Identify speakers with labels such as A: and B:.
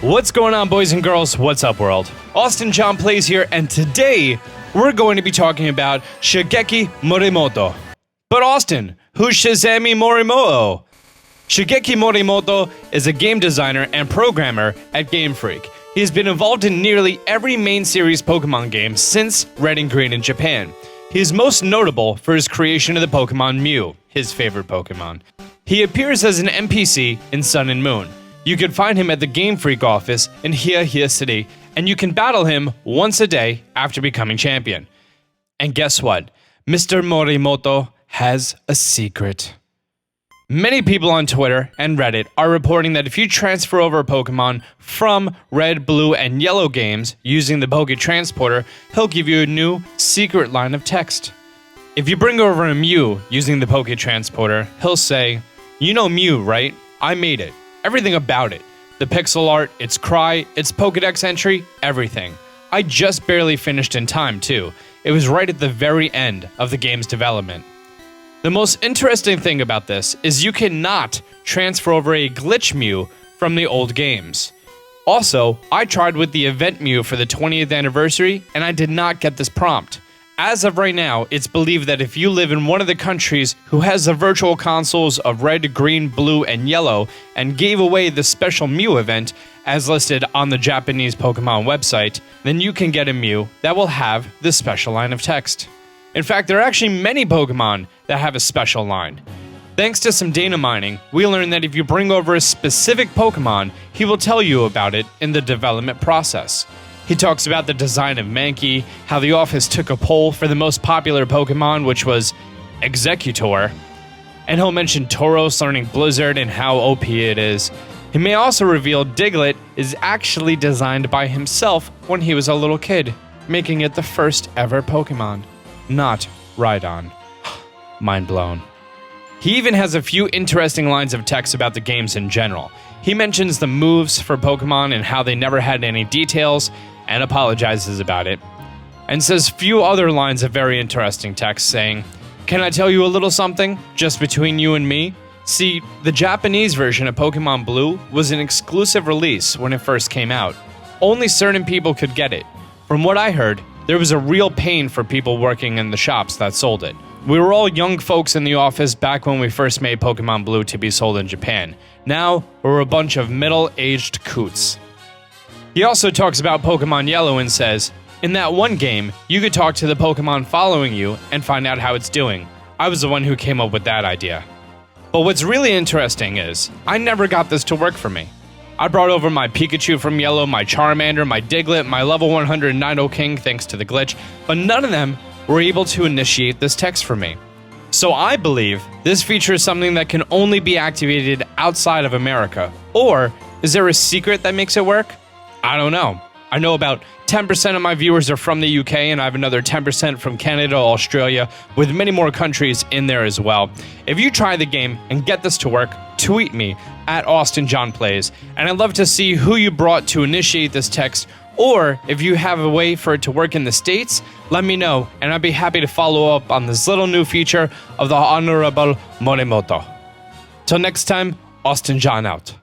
A: What's going on, boys and girls? What's up, world? Austin John Plays here, and today we're going to be talking about Shigeki Morimoto. But Austin, who's Shizami Morimoto? Shigeki Morimoto is a game designer and programmer at Game Freak. He has been involved in nearly every main series Pokemon game since Red and Green in Japan. He is most notable for his creation of the Pokemon Mew, his favorite Pokemon. He appears as an NPC in Sun and Moon. You can find him at the Game Freak office in Hiya City, and you can battle him once a day after becoming champion. And guess what? Mr. Morimoto has a secret. Many people on Twitter and Reddit are reporting that if you transfer over a Pokemon from Red, Blue, and Yellow games using the Poké Transporter, he'll give you a new secret line of text. If you bring over a Mew using the Poké Transporter, he'll say, "You know Mew, right? I made it. Everything about it. The pixel art, its cry, its Pokédex entry, everything. I just barely finished in time, too. It was right at the very end of the game's development." The most interesting thing about this is you cannot transfer over a glitch Mew from the old games. Also, I tried with the event Mew for the 20th anniversary, and I did not get this prompt. As of right now, it's believed that if you live in one of the countries who has the virtual consoles of Red, Green, Blue, and Yellow and gave away the special Mew event as listed on the Japanese Pokemon website, then you can get a Mew that will have this special line of text. In fact, there are actually many Pokemon that have a special line. Thanks to some data mining, we learned that if you bring over a specific Pokemon, he will tell you about it in the development process. He talks about the design of Mankey, how the office took a poll for the most popular Pokemon, which was Executor, and he'll mention Tauros learning Blizzard and how OP it is. He may also reveal Diglett is actually designed by himself when he was a little kid, making it the first ever Pokemon, not Rhydon. Mind blown. He even has a few interesting lines of text about the games in general. He mentions the moves for Pokemon and how they never had any details, and apologizes about it, and says few other lines of very interesting text saying, "Can I tell you a little something, just between you and me? See, the Japanese version of Pokemon Blue was an exclusive release when it first came out. Only certain people could get it. From what I heard, there was a real pain for people working in the shops that sold it. We were all young folks in the office back when we first made Pokemon Blue to be sold in Japan. Now, we're a bunch of middle-aged coots." He also talks about Pokemon Yellow and says, "In that one game, you could talk to the Pokemon following you and find out how it's doing. I was the one who came up with that idea." But what's really interesting is, I never got this to work for me. I brought over my Pikachu from Yellow, my Charmander, my Diglett, my level 100 Nidoking thanks to the glitch, but none of them were able to initiate this text for me. So I believe this feature is something that can only be activated outside of America. Or, is there a secret that makes it work? I don't know. I know about 10% of my viewers are from the UK, and I have another 10% from Canada, Australia, with many more countries in there as well. If you try the game and get this to work, tweet me at Austin John Plays, and I'd love to see who you brought to initiate this text, or if you have a way for it to work in the States, let me know, and I'd be happy to follow up on this little new feature of the Honorable Morimoto. Till next time, Austin John out.